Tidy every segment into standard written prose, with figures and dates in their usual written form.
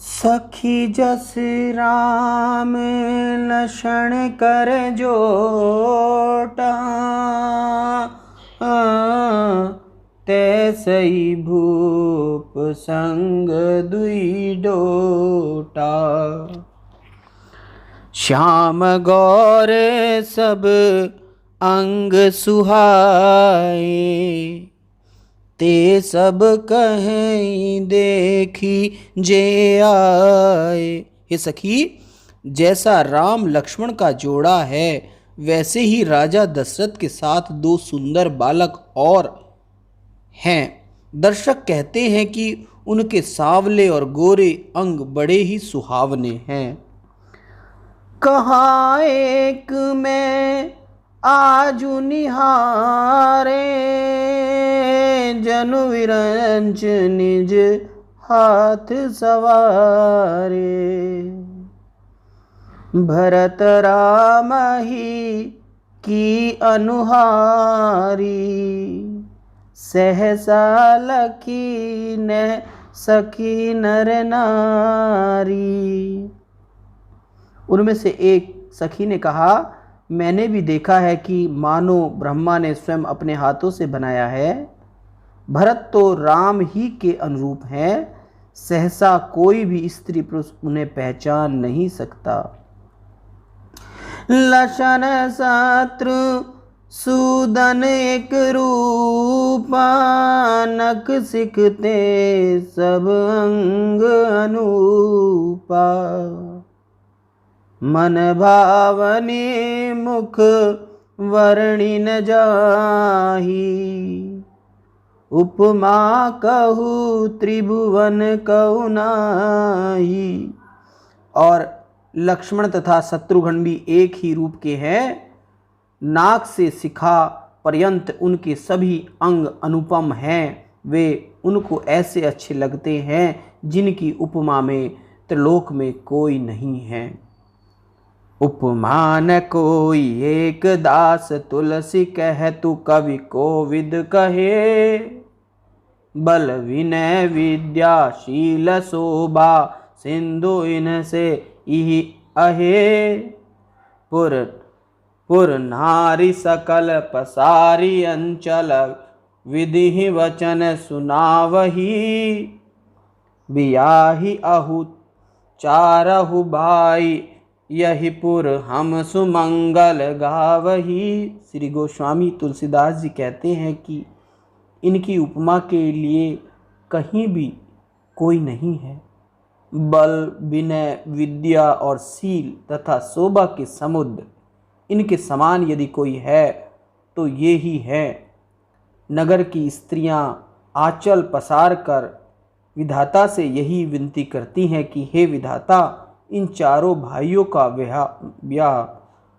सखी जस राम लक्षण कर जोटा, तैसई भूप संग दुई डोटा। श्याम गौर सब अंग सुहाए, ते सब कहीं देखी जे आए। हे सखी, जैसा राम लक्ष्मण का जोड़ा है, वैसे ही राजा दशरथ के साथ दो सुंदर बालक और हैं। दर्शक कहते हैं कि उनके सांवले और गोरे अंग बड़े ही सुहावने हैं। कहाँ एक में आजु निहारे, जनु विरंच निज हाथ सवारे। भरत राम ही की अनुहारी, सहसा लखी ने सखी नर नारी। उनमें से एक सखी ने कहा, मैंने भी देखा है कि मानो ब्रह्मा ने स्वयं अपने हाथों से बनाया है। भरत तो राम ही के अनुरूप हैं, सहसा कोई भी स्त्री पुरुष उन्हें पहचान नहीं सकता। लक्षण शत्रु सूदन एक रूपा, नख सिखते सब अंग अनूपा। मन भावनी मुख वर्णि न जाही, उपमा कहू त्रिभुवन कहू नाही। और लक्ष्मण तथा शत्रुघ्न भी एक ही रूप के हैं। नाक से शिखा पर्यंत उनके सभी अंग अनुपम हैं। वे उनको ऐसे अच्छे लगते हैं जिनकी उपमा में त्रिलोक में कोई नहीं है। उपमा न कोई एक दास, तुलसी कह तू कवि कोविद कहे। बल विनय विद्या शील शोभा, सिंधु इनसे इहि अहे। पुर नारी सकल पसारी अंचल, विधि वचन सुनावही। बियाही अहु चारहु भाई, यही पुर हम सुमंगल गावही। श्री गोस्वामी तुलसीदास जी कहते हैं कि इनकी उपमा के लिए कहीं भी कोई नहीं है। बल विनय विद्या और शील तथा शोभा के समुद्र, इनके समान यदि कोई है तो ये ही है। नगर की स्त्रियां आंचल पसार कर विधाता से यही विनती करती हैं कि हे विधाता, इन चारों भाइयों का ब्याह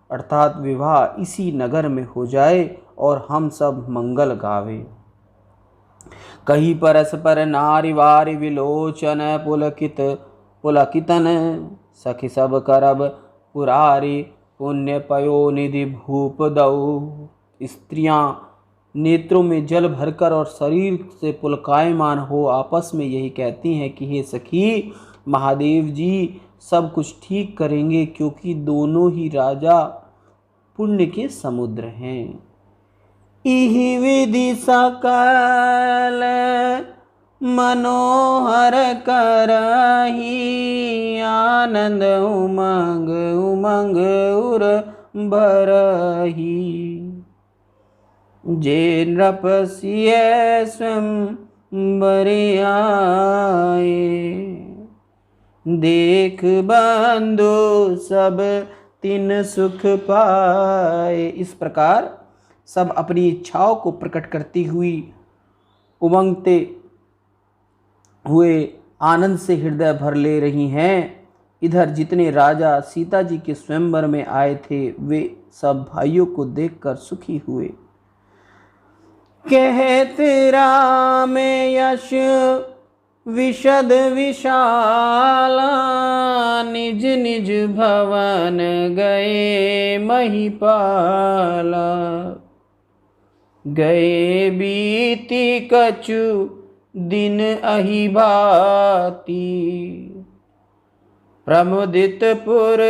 अर्थात विवाह इसी नगर में हो जाए और हम सब मंगल गावे। कही परस्पर नारी वारी विलोचन, पुलकितन सखी सब करब पुरारी। पुण्य पयो निधि भूप दऊ। स्त्रियां नेत्रों में जल भरकर और शरीर से पुलकायमान हो आपस में यही कहती हैं कि हे सखी, महादेव जी सब कुछ ठीक करेंगे, क्योंकि दोनों ही राजा पुण्य के समुद्र हैं। इहि विधि सकल मनोहर करही, आनंद उमंग उमंग उर भरही। जे नृप सिय स्वयं बरि आए, देख बंधु सब तिन सुख पाए। इस प्रकार सब अपनी इच्छाओं को प्रकट करती हुई उमंगते हुए आनंद से हृदय भर ले रही हैं। इधर जितने राजा सीता जी के स्वयंवर में आए थे, वे सब भाइयों को देखकर सुखी हुए। कहत राम यश विशद विशाला, निज निज भवन गए महिपाला। गए बीती कछु दिन अहि भाती, प्रमुदित पुर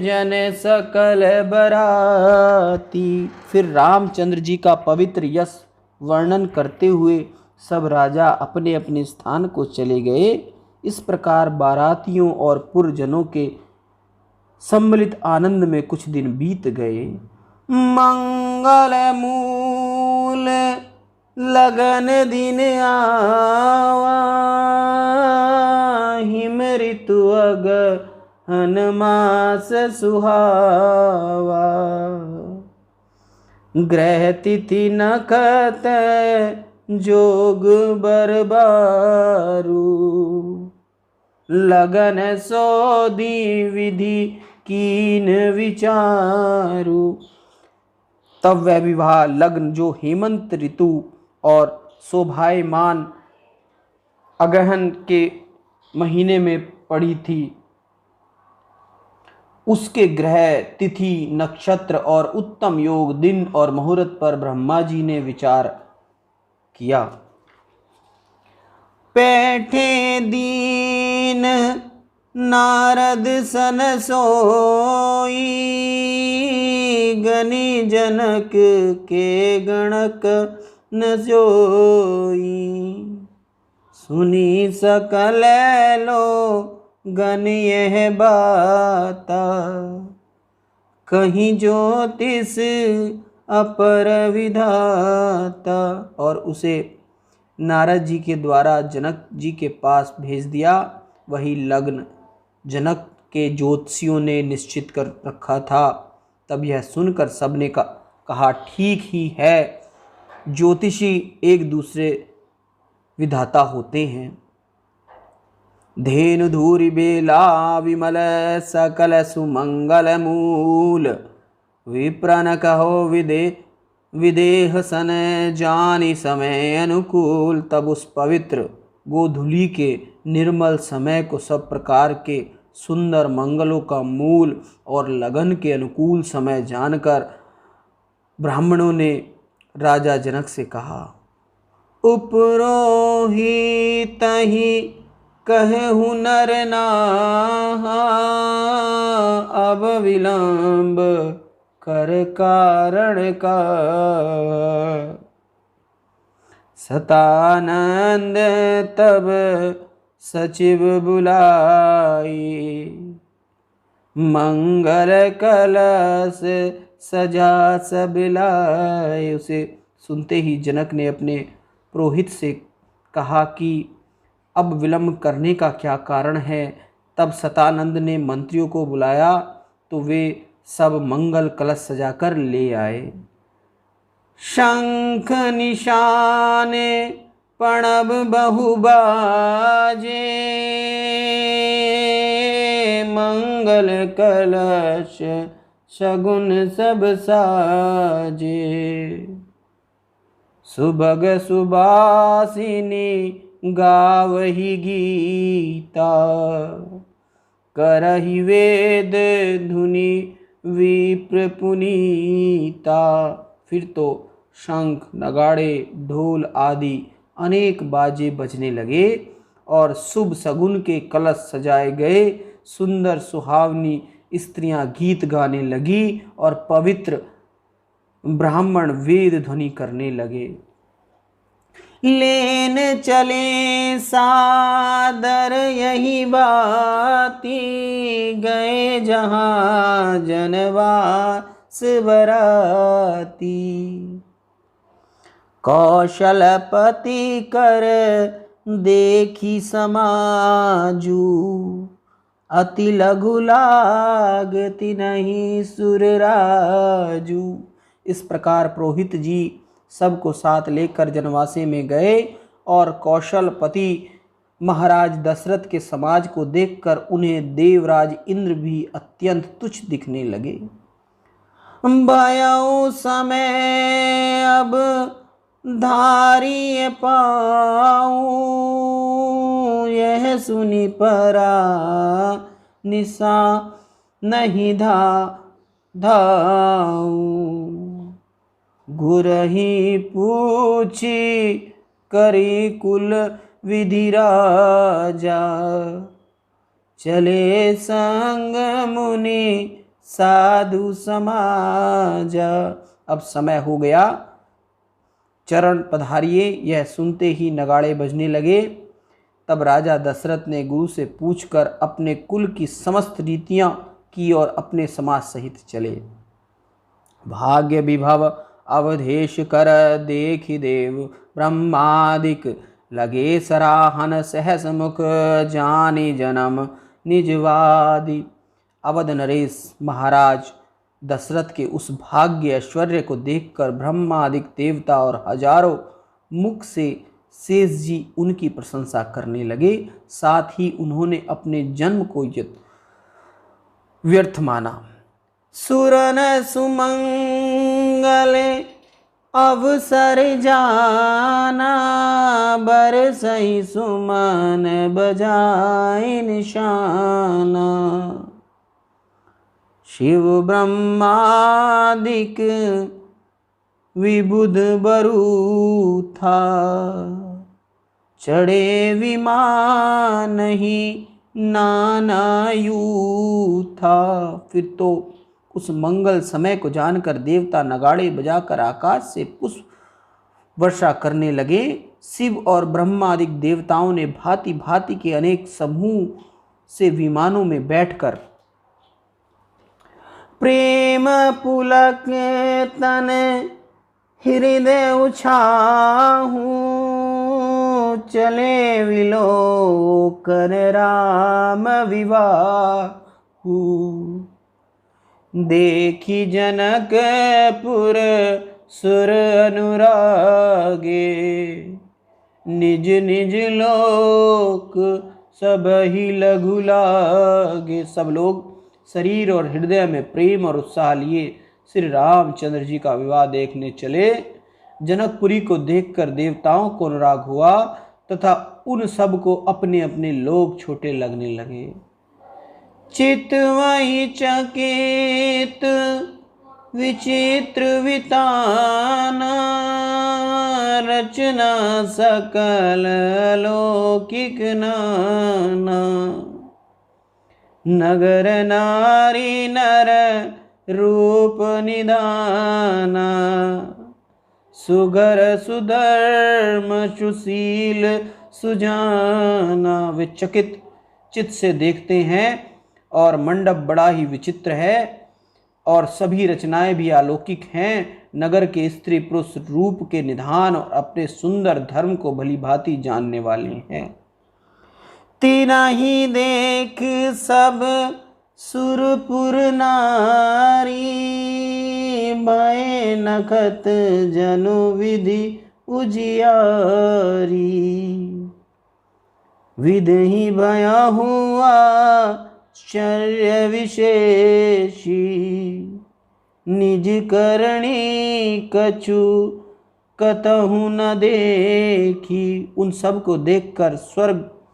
जन सकल बराती। फिर रामचंद्र जी का पवित्र यश वर्णन करते हुए सब राजा अपने अपने स्थान को चले गए। इस प्रकार बारातियों और पुरजनों के सम्मिलित आनंद में कुछ दिन बीत गए। मंगल मूल लगन दिन आवा, हिम ऋतु अगहन मास सुहावा। ग्रह तिथि नखत जोग बरबारू, लगन सोदी विधि कीन विचारू। तब वह विवाह लग्न जो हेमंत ऋतु और शोभायमान अगहन के महीने में पड़ी थी, उसके ग्रह तिथि नक्षत्र और उत्तम योग दिन और मुहूर्त पर ब्रह्मा जी ने विचार किया। बैठे दीन नारद सन सोई, गनी जनक के गणक न सोई। सुनी सकल लो गन यह बाता, कहीं ज्योतिष अपर विधाता। और उसे नारद जी के द्वारा जनक जी के पास भेज दिया। वही लग्न जनक के ज्योतिषियों ने निश्चित कर रखा था। तब यह सुनकर सबने कहा ठीक ही है, ज्योतिषी एक दूसरे विधाता होते हैं। धेनु धूरि बेला विमल सकल सुमंगल मूल, विप्रन कहो विदेह सन जानी समय अनुकूल। तब उस पवित्र गोधूलि के निर्मल समय को सब प्रकार के सुंदर मंगलों का मूल और लगन के अनुकूल समय जानकर ब्राह्मणों ने राजा जनक से कहा, उपरोहित ही कहु नर नाहा, अब विलंब कर कारण का। सतानंद तब सचिव बुलाई, मंगल कलश सजा सब लाए। उसे सुनते ही जनक ने अपने पुरोहित से कहा कि अब विलंब करने का क्या कारण है। तब सतानंद ने मंत्रियों को बुलाया तो वे सब मंगल कलश सजाकर ले आए। शंख निशान प्रणव बहु बाजे, मंगल कलश शगुन सब साजे। सुभग सुबासिनी गावहि गीता, करहि वेद धुनि विप्र पुनीता। फिर तो शंख नगाड़े ढोल आदि अनेक बाजे बजने लगे और शुभ सगुन के कलश सजाए गए। सुंदर सुहावनी स्त्रियां गीत गाने लगी और पवित्र ब्राह्मण वेद ध्वनि करने लगे। लेन चले सादर यही बाती, गए जहाँ जनवास बराती। कौशलपति कर देखी समाजू, अति लघु लागति नहीं सुरराजू। इस प्रकार पुरोहित जी सबको साथ लेकर जनवासे में गए और कौशलपति महाराज दशरथ के समाज को देखकर उन्हें देवराज इंद्र भी अत्यंत तुच्छ दिखने लगे। भयउ समय अब धारिय पाऊं, यह सुनि परा निशा नहीं धाऊं। गुरहि पूछी करी कुल विधि राजा, चले संग मुनि साधु समाज। अब समय हो गया, चरण पधारिए। यह सुनते ही नगाड़े बजने लगे। तब राजा दशरथ ने गुरु से पूछकर अपने कुल की समस्त रीतियां की और अपने समाज सहित चले। भाग्य विभव अवधेश कर देखि देव ब्रह्मादिक लगे सराहन सहस मुख जानी जन्म निजवादी। अवध नरेश महाराज दशरथ के उस भाग्य ऐश्वर्य को देखकर ब्रह्मादिक देवता और हजारों मुख से शेष जी उनकी प्रशंसा करने लगे। साथ ही उन्होंने अपने जन्म को व्यर्थ माना। सुरन सुमंगल अवसर जाना बरसई सुमन बजाए निशाना। शिव ब्रह्मादिक विबुध बरु था चढ़े विमान ही नाना यू था। फिर तो उस मंगल समय को जानकर देवता नगाड़े बजाकर आकाश से पुष्प वर्षा करने लगे। शिव और ब्रह्मादिक देवताओं ने भांति भांति के अनेक समूह से विमानों में बैठकर प्रेम पुलक तन हृदय उछाहू चले विलोकन राम विवाहू। देखी जनकपुर सुर अनुरागे निज निज लोक सब ही लघु लागे। सब लोग शरीर और हृदय में प्रेम और उत्साह लिए श्री रामचंद्र जी का विवाह देखने चले। जनकपुरी को देखकर देवताओं को अनुराग हुआ तथा उन सब को अपने अपने लोग छोटे लगने लगे। चित वही चकित विचित्र विताना रचना सकल लौकिक नाना। नगर नारी नर रूप निदाना सुगर सुधर्म सुशील सुजाना। वे चकित चित्त से देखते हैं और मंडप बड़ा ही विचित्र है और सभी रचनाएं भी अलौकिक हैं। नगर के स्त्री पुरुष रूप के निधान और अपने सुंदर धर्म को भली भांति जानने वाले हैं। तीना ही देख सब सुरपुर नारी भय नखत जनु विधि उजियारी। विधि भया हुआ आश्चर्य विशेषी निज करणी कछु कतहु न देखी। उन सब को देखकर स्वर्गपुरी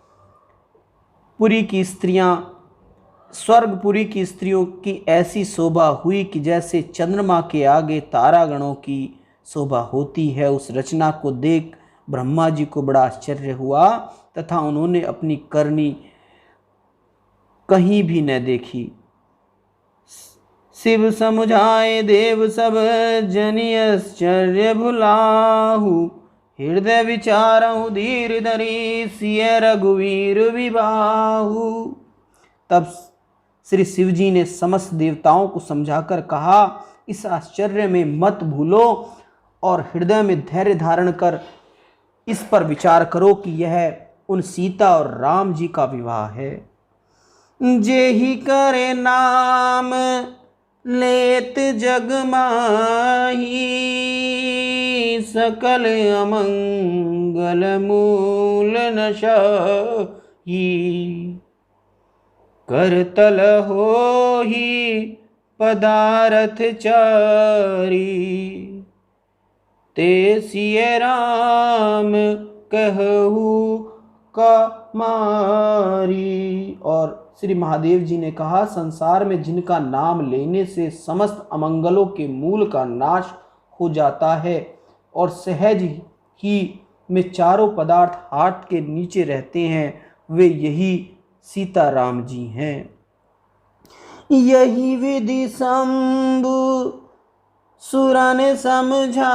की स्त्रियों की ऐसी शोभा हुई कि जैसे चंद्रमा के आगे तारागणों की शोभा होती है। उस रचना को देख ब्रह्मा जी को बड़ा आश्चर्य हुआ तथा उन्होंने अपनी करनी कहीं भी न देखी। शिव समुझाए देव सब जनि आश्चर्य भुलाहु हृदय विचारहु धीर धरी सिय रघुवीर विबाहु। तब श्री शिव जी ने समस्त देवताओं को समझाकर कहा, इस आश्चर्य में मत भूलो और हृदय में धैर्य धारण कर इस पर विचार करो कि यह उन सीता और राम जी का विवाह है। जे ही करे नाम लेत जग माही सकल अमंगल मूल नशाही। करतल हो ही पदारथ चारी ते सिय राम कहू का मारी। और श्री महादेव जी ने कहा, संसार में जिनका नाम लेने से समस्त अमंगलों के मूल का नाश हो जाता है और सहज ही में चारों पदार्थ हाथ के नीचे रहते हैं, वे यही सीताराम जी हैं। यही विधि शंभु सुरन समझावा,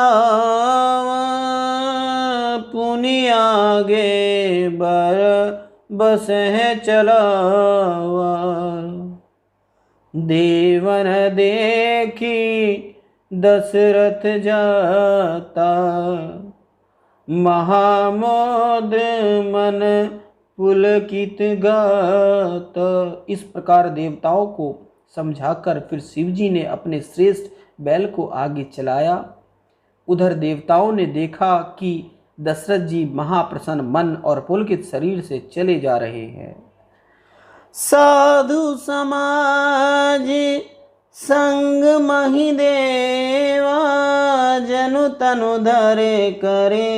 पुनि आगे बर बस है चलावा। देवन देखी दशरथ जाता, महामोद मन पुलकित गाता। इस प्रकार देवताओं को समझाकर फिर शिवजी ने अपने श्रेष्ठ बैल को आगे चलाया। उधर देवताओं ने देखा कि दशरथ जी महाप्रसन्न मन और पुलकित शरीर से चले जा रहे हैं। साधु समाज संग मही देवा, जनु तनु धरे करे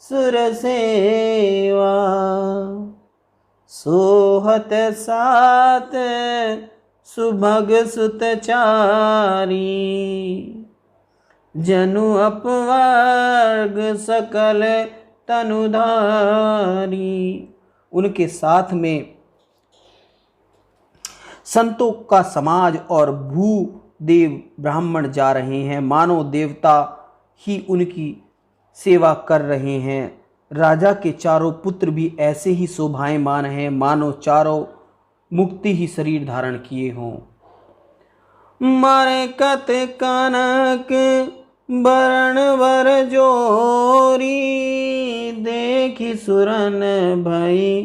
सुर सेवा। सोहत सात सुभग सुत चारी, जनु अपवर्ग सकल तनुधारी। उनके साथ में संतों का समाज और भू देव ब्राह्मण जा रहे हैं, मानो देवता ही उनकी सेवा कर रहे हैं। राजा के चारों पुत्र भी ऐसे ही शोभायमान हैं, मानो चारों मुक्ति ही शरीर धारण किए हों। मरकत कनक बरण वर जोरी, देखी सुरन भई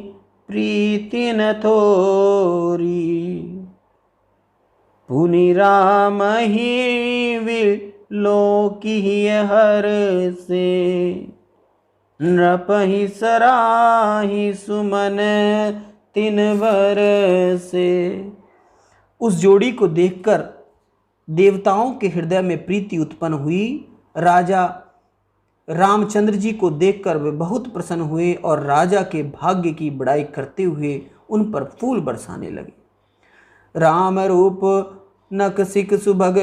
प्रीति न थोरी। पुनि राम ही विलोकी हर से, नृपहि सराहि सुमन तिन वर से। उस जोड़ी को देखकर देवताओं के हृदय में प्रीति उत्पन्न हुई। राजा रामचंद्र जी को देखकर वे बहुत प्रसन्न हुए और राजा के भाग्य की बड़ाई करते हुए उन पर फूल बरसाने लगे। राम रूप नकसिक सुभग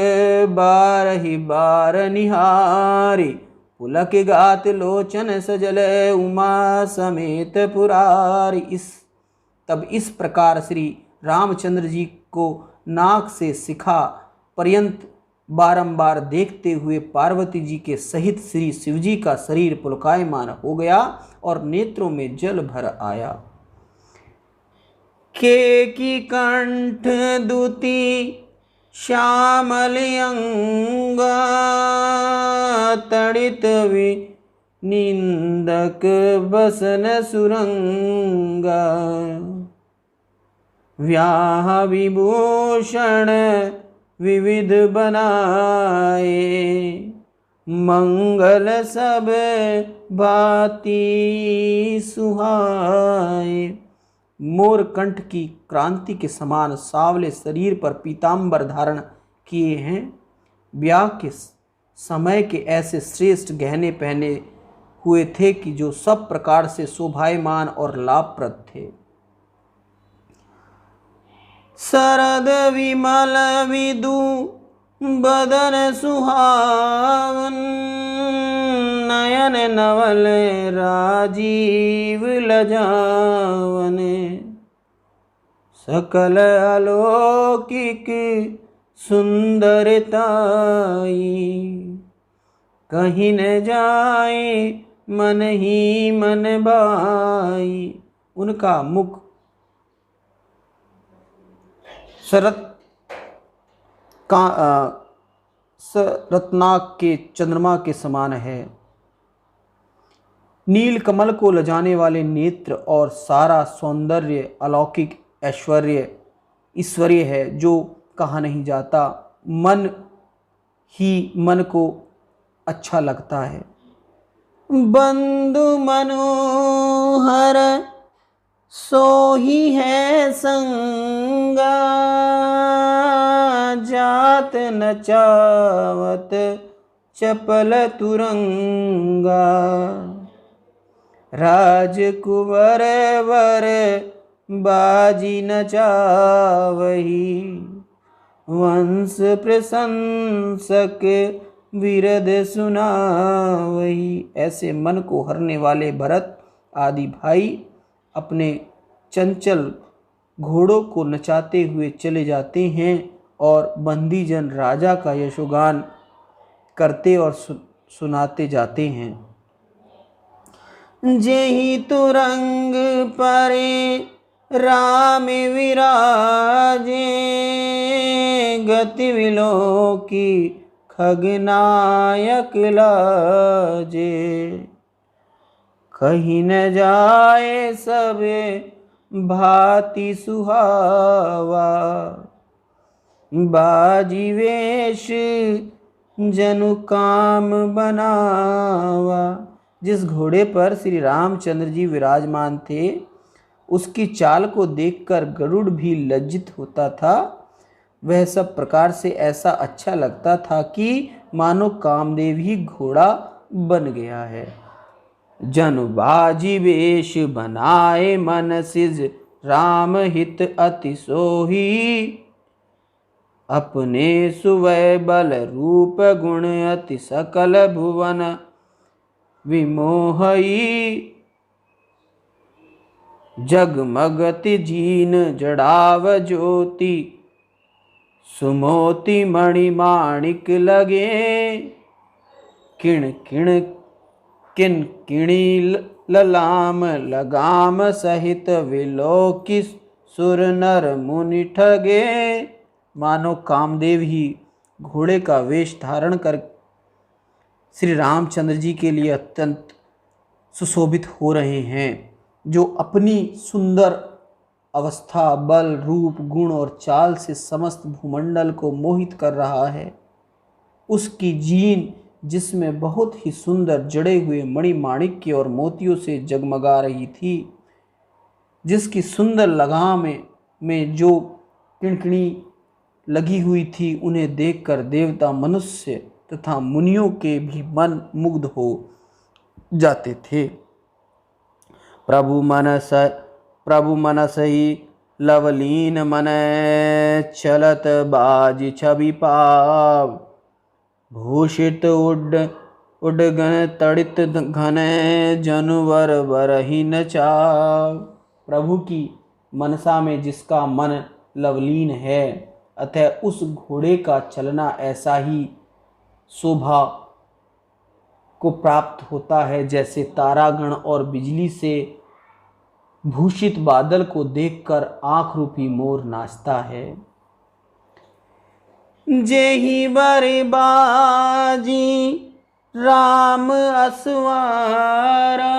बारहि बार निहारी, पुलक गात लोचन सजल उमा समेत पुरारी। तब इस प्रकार श्री रामचंद्र जी को नाक से शिखा पर्यंत बारंबार देखते हुए पार्वती जी के सहित श्री शिवजी का शरीर पुलकायमान हो गया और नेत्रों में जल भर आया। केकी कंठ दूती श्यामल अंगा, तड़ित निंदक बसन सुरंगा। व्याह विभूषण विविध बनाए, मंगल सब भांति सुहाए। मोरकंठ की क्रांति के समान सावले शरीर पर पीतांबर धारण किए हैं। ब्याह के समय के ऐसे श्रेष्ठ गहने पहने हुए थे कि जो सब प्रकार से शोभायमान और लाभप्रद थे। शरद विमल विदु बदन सुहावन, नयन नवल राजीव लजावन। सकल अलौकिक सुंदरताई, कहीं न जाए मन ही मन भाई। उनका मुख रत्नाक के चंद्रमा के समान है। नील कमल को लजाने वाले नेत्र और सारा सौंदर्य अलौकिक ईश्वरीय है, जो कहा नहीं जाता। मन ही मन को अच्छा लगता है। बंधु मनोहर सो ही है संगा, जात न चावत चपल तुरंगा। राजकुंवर वर बाजी न चावही, वंश प्रशंसक विरद सुनावही। ऐसे मन को हरने वाले भरत आदि भाई अपने चंचल घोड़ों को नचाते हुए चले जाते हैं और बंदीजन राजा का यशोगान करते और सुनाते जाते हैं। जेहि तुरंग परे राम विराजे, गति विलोकी खगनायक लाजे। कहीं न जाए सबे भांति सुहावा, बाजी वेश जनु काम बनावा। जिस घोड़े पर श्री रामचंद्र जी विराजमान थे, उसकी चाल को देखकर गरुड़ भी लज्जित होता था। वह सब प्रकार से ऐसा अच्छा लगता था कि मानो कामदेव ही घोड़ा बन गया है। जनु बाजी वेश बनाए मन सिज, राम हित अति सोही। अपने सुवय बल रूप गुण अति सकल भुवन विमोहई। जगमगति जीन जड़ाव ज्योति, सुमोति मणि माणिक लगे। किण किण किन किणी ललाम लगाम सहित, विलोकी सुर नर मुनि ठगे। मानो कामदेव ही घोड़े का वेश धारण कर श्री रामचंद्र जी के लिए अत्यंत सुशोभित हो रहे हैं, जो अपनी सुंदर अवस्था, बल, रूप, गुण और चाल से समस्त भूमंडल को मोहित कर रहा है। उसकी जीन, जिसमें बहुत ही सुंदर जड़े हुए मणिमाणिक्य और मोतियों से जगमगा रही थी, जिसकी सुंदर लगाम में जो किणकिणी लगी हुई थी, उन्हें देखकर देवता, मनुष्य तथा मुनियों के भी मन मुग्ध हो जाते थे। प्रभु मनस ही लवलीन मन, चलत बाज छवि पाव। भूषित उड्डगन तड़ित घन, जनुवर बरहि न चाव। प्रभु की मनसा में जिसका मन लवलीन है, अतः उस घोड़े का चलना ऐसा ही शोभा को प्राप्त होता है, जैसे तारागण और बिजली से भूषित बादल को देखकर आँख रूपी मोर नाचता है। जेहि बर बाजी राम असवारा,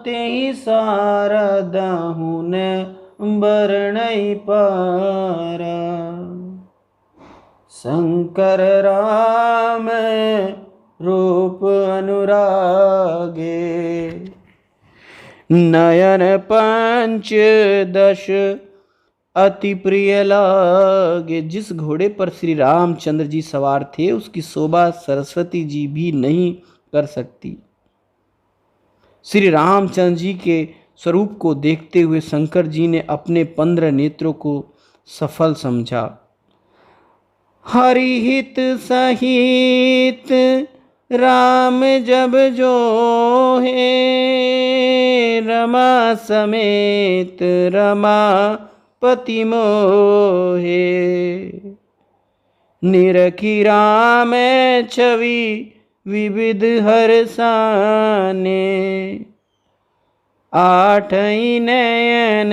तेहि सारदहु न बरनइ पारा। शंकर राम रूप अनुरागे, नयन पंच दश अति प्रिय लागे। जिस घोड़े पर श्री रामचंद्र जी सवार थे, उसकी शोभा सरस्वती जी भी नहीं कर सकती। श्री रामचंद्र जी के स्वरूप को देखते हुए शंकर जी ने अपने 15 नेत्रों को सफल समझा। हरिहित सहित राम जब जो है, रमा समेत रमापति मोहे। निरखी राम छवि विविध हर्षाने, आठई नयन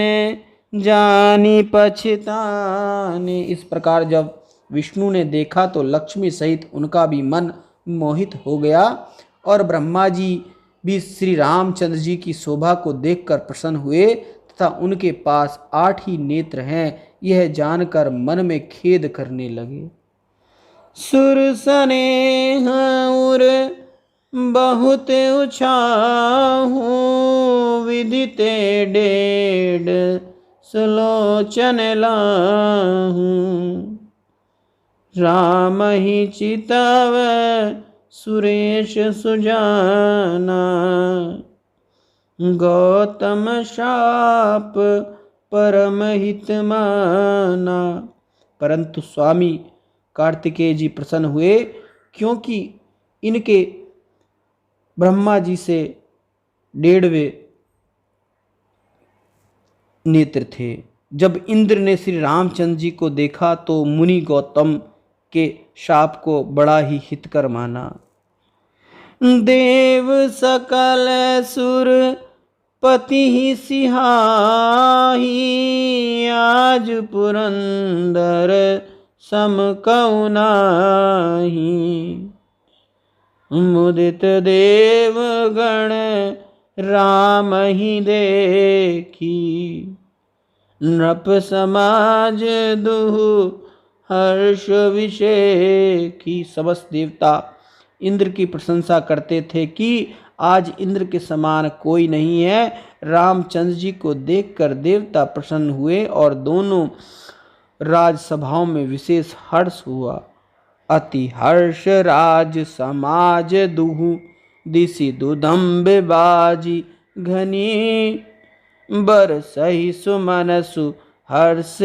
जानी पछताने। इस प्रकार जब विष्णु ने देखा तो लक्ष्मी सहित उनका भी मन मोहित हो गया, और ब्रह्मा जी भी श्री रामचंद्र जी की शोभा को देखकर प्रसन्न हुए तथा उनके पास 8 ही नेत्र हैं, यह जानकर मन में खेद करने लगे। सुर स्नेह उर बहुत उछाहू, विदिते डेढ़ सुलोचन लाहू। राम ही चितव सुरेश सुजाना, गौतम शाप परम हित माना। परंतु स्वामी कार्तिकेय जी प्रसन्न हुए, क्योंकि इनके ब्रह्मा जी से 1.5वें नेत्र थे। जब इंद्र ने श्री रामचंद्र जी को देखा तो मुनि गौतम के शाप को बड़ा ही हितकर माना। देव सकल सुर पति सिहाही, आज पुरंदर सम कउ नाहि। मुदित देव गण राम ही देखी, नृप समाज दुहु हर्ष विषेखी। समस्त देवता इंद्र की प्रशंसा करते थे कि आज इंद्र के समान कोई नहीं है। रामचंद्र जी को देखकर देवता प्रसन्न हुए और दोनों राजसभाओं में विशेष हर्ष हुआ। अति हर्ष राज समाज दुहु, दिसि दुदम्बे बाजी घनी। बरसहि सुमनसु हर्ष,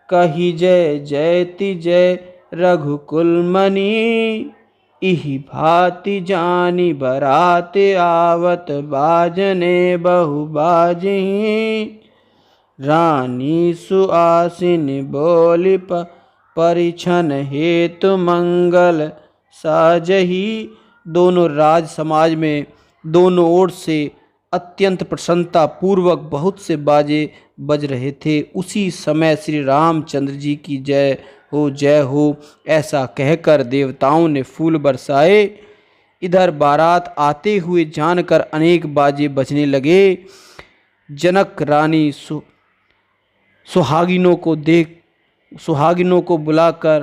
कही जय जयति जय रघुकुल मणि। इहि भांति जानी बरात आवत, बाजने बहु बाजहीं। रानी सुआसिन बोली परिछन हेतु मंगल साजही। दोनों राज समाज में दोनों ओर से अत्यंत प्रसन्नता पूर्वक बहुत से बाजे बज रहे थे। उसी समय श्री रामचंद्र जी की जय हो ऐसा कहकर देवताओं ने फूल बरसाए। इधर बारात आते हुए जानकर अनेक बाजे बजने लगे। जनक रानी सुहागिनों को बुलाकर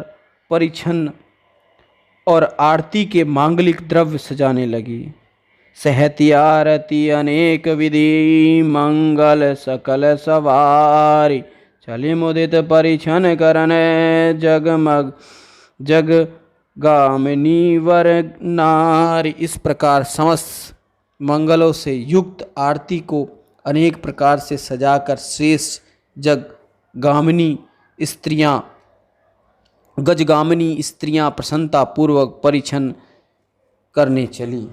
परिछन और आरती के मांगलिक द्रव्य सजाने लगी। सहति आरती अनेक विधि, मंगल सकल सवारी। चले मुदित परिछन करन, जगमग जग गामिनी वर नारी। इस प्रकार समस्त मंगलों से युक्त आरती को अनेक प्रकार से सजाकर श्रेष्ठ गजगामिनी स्त्रियां प्रसन्नता पूर्वक परिछन करने चली।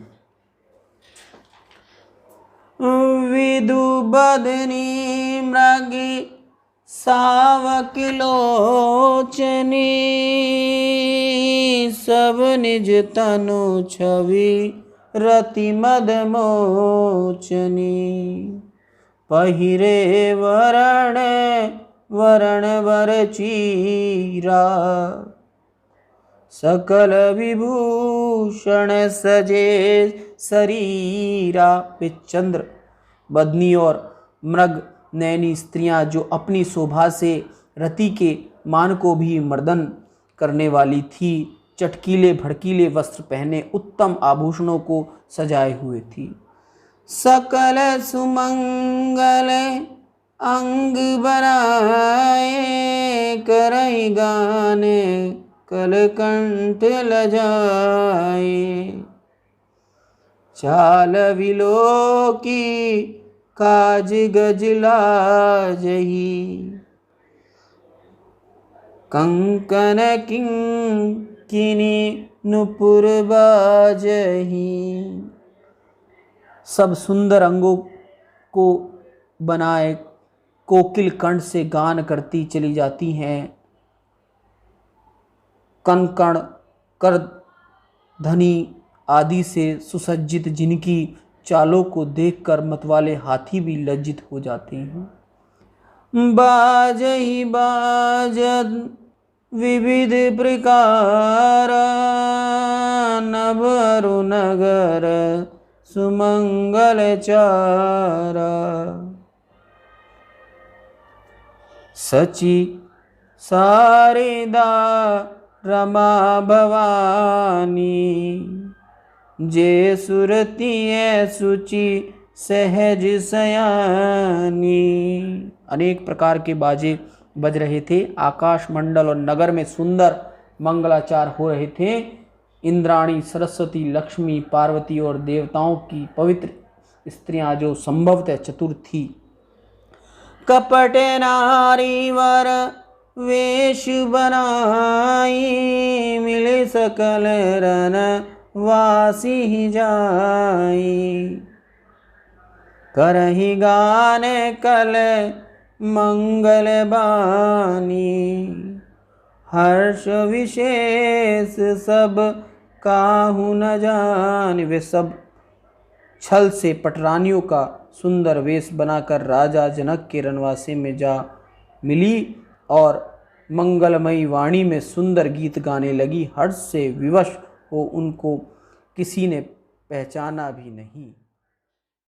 विदु बदनी मृगी सावक लोचनी, सब निज तनु छवि रति मद मोचनी। पहिरे वरण वर चीरा, सकल विभूषण सजे शरीरा। वे चंद्र बदनी और मृग नैनी स्त्रियां जो अपनी शोभा से रति के मान को भी मर्दन करने वाली थी, चटकीले भड़कीले वस्त्र पहने उत्तम आभूषणों को सजाए हुए थी। सकल सुमंगल अंग बनाए, करई गाने कलकंठ लजाए। चाल विलोकी काज गजलाजही, कंकन किंकिनी नुपुर बाजही। सब सुंदर अंगों को बनाए कोकिल कंठ से गान करती चली जाती हैं। कनकण कर धनी आदि से सुसज्जित जिनकी चालों को देखकर मतवाले हाथी भी लज्जित हो जाते हैं। बाजही बाजत विविध प्रकार, नभरु नगर सुमंगल चारा। सची सारेदा रमा भवानी, जे सुरती सुचि सहज सयानी। अनेक प्रकार के बाजे बज रहे थे। आकाश मंडल और नगर में सुंदर मंगलाचार हो रहे थे। इंद्राणी, सरस्वती, लक्ष्मी, पार्वती और देवताओं की पवित्र स्त्रियां जो संभवतः चतुर थी। कपट नारी वर वेश बनाई, मिले सकल रन वासी जाई। करहि गान कल मंगल बानी। हर्ष विशेष सब काहू न जान। वे सब छल से पटरानियों का सुंदर वेश बनाकर राजा जनक के रनवासे में जा मिली और मंगलमयी वाणी में सुंदर गीत गाने लगी। हर्ष से विवश हो उनको किसी ने पहचाना भी नहीं।